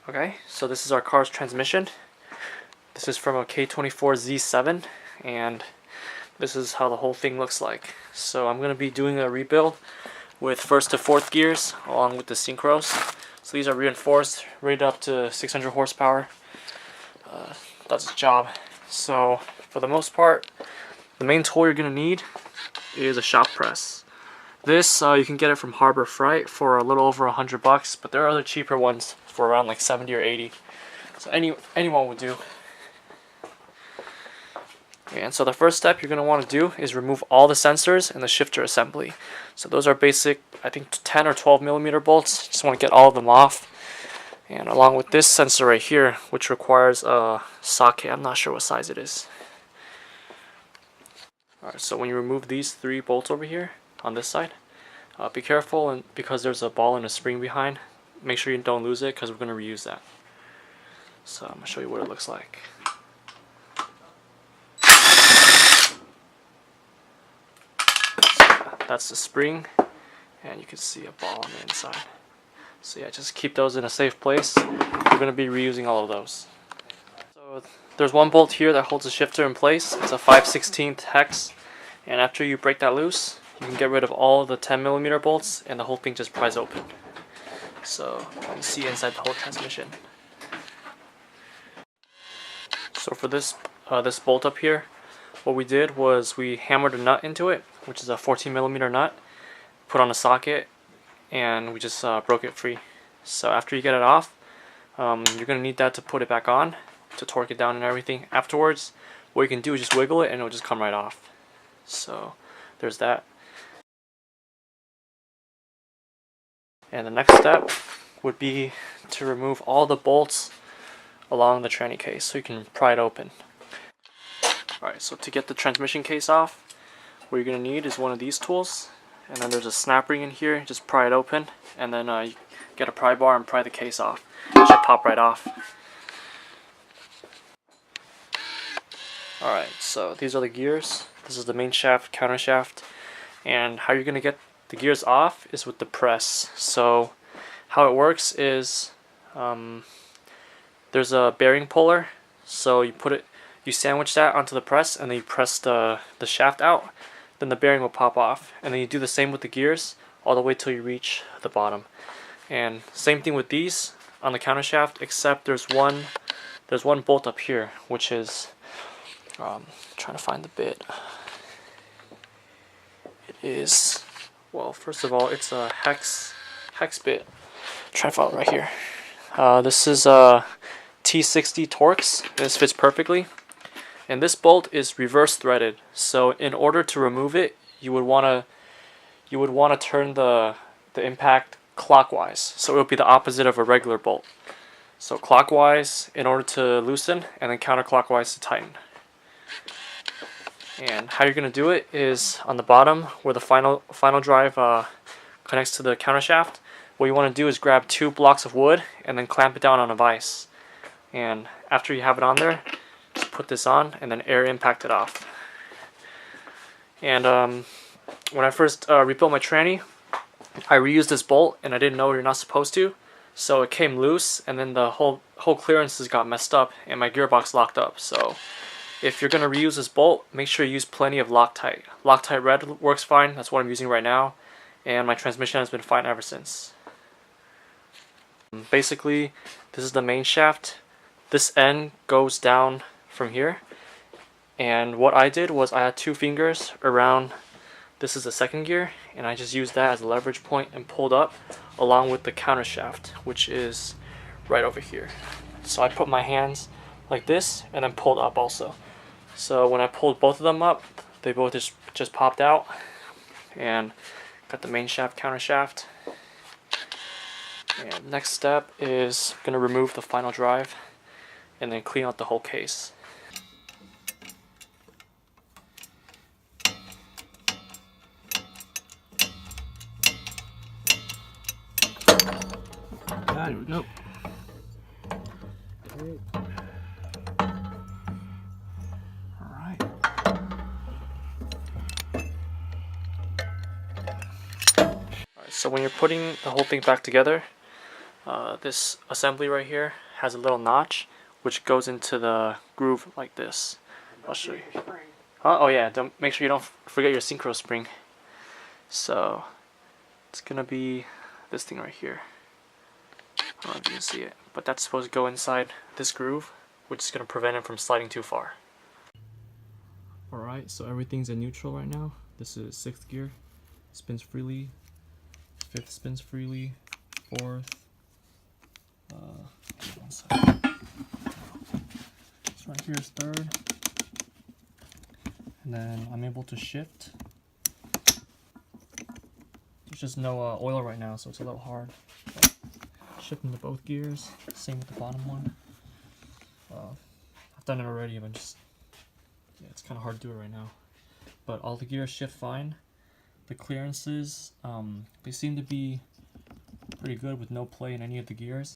Okay, so this is our car's transmission. This is from a K24 Z7, and this is how the whole thing looks like. So I'm going to be doing a rebuild with 1st to 4th gears along with the synchros. So these are reinforced, rated up to 600 horsepower. That's the job. So for the most part, the main tool you're going to need is a shop press. This you can get it from Harbor Freight for a little over $100, but there are other cheaper ones for around like 70 or 80. So anyone would do. And so the first step you're going to want to do is remove all the sensors and the shifter assembly. So those are basic, I think 10 or 12 millimeter bolts. Just want to get all of them off. And along with this sensor right here, which requires a socket. I'm not sure what size it is. Alright, so when you remove these 3 bolts over here on this side, be careful, and because there's a ball and a spring behind, make sure you don't lose it because we're going to reuse that. So I'm going to show you what it looks like. That's the spring, and you can see a ball on the inside. So yeah, just keep those in a safe place. We're going to be reusing all of those. So there's one bolt here that holds the shifter in place. It's a 5/16 hex, and after you break that loose, you can get rid of all of the 10 millimeter bolts, and the whole thing just pries open. So you can see inside the whole transmission. So for this this bolt up here, what we did was we hammered a nut into it, which is a 14 millimeter nut, put on a socket, and we just broke it free. So after you get it off, you're going to need that to put it back on, to torque it down and everything. Afterwards, what you can do is just wiggle it and it'll just come right off. So there's that. And the next step would be to remove all the bolts along the tranny case so you can pry it open. Alright, so to get the transmission case off, what you're going to need is one of these tools, and then there's a snap ring in here. Just pry it open, and then you get a pry bar and pry the case off. It should pop right off. Alright, so these are the gears. This is the main shaft, counter shaft, and how you're going to get the gears off is with the press. So how it works is there's a bearing puller, so you sandwich that onto the press, and then you press the shaft out, then the bearing will pop off, and then you do the same with the gears all the way till you reach the bottom. And same thing with these on the counter shaft, except there's one bolt up here, which is trying to find the bit. It is, well, first of all, it's a hex bit. Try to find it right here. This is a T60 Torx. This fits perfectly. And this bolt is reverse threaded, so in order to remove it, you would want to turn the impact clockwise. So it would be the opposite of a regular bolt. So clockwise in order to loosen, and then counterclockwise to tighten. And how you're going to do it is on the bottom where the final drive connects to the counter shaft. What you want to do is grab 2 blocks of wood and then clamp it down on a vise. And after you have it on there, just put this on and then air impact it off. And when I first rebuilt my tranny, I reused this bolt, and I didn't know you're not supposed to. So it came loose, and then the whole clearances got messed up, and my gearbox locked up. So if you're going to reuse this bolt, make sure you use plenty of Loctite. Loctite Red works fine. That's what I'm using right now, and my transmission has been fine ever since. Basically, this is the main shaft. This end goes down from here, and what I did was I had 2 fingers around, this is the 2nd gear, and I just used that as a leverage point and pulled up along with the counter shaft, which is right over here. So I put my hands like this and then pulled up also. So when I pulled both of them up, they both just popped out, and got the main shaft, counter shaft. And next step is going to remove the final drive and then clean out the whole case. There we go. Alright. So when you're putting the whole thing back together, This assembly right here has a little notch which goes into the groove like this. I'll show you. Huh? Oh yeah, don't make sure you don't forget your synchro spring. So it's gonna be this thing right here. I don't know if you can see it, but that's supposed to go inside this groove, which is gonna prevent it from sliding too far. Alright, so everything's in neutral right now. This is 6th gear, spins freely, 5th spins freely, 4th, one second. This right here is 3rd, and then I'm able to shift. There's just no oil right now, so it's a little hard. But shifting to both gears, same with the bottom one. I've done it already, but just it's kind of hard to do it right now. But all the gears shift fine. The clearances, they seem to be pretty good with no play in any of the gears.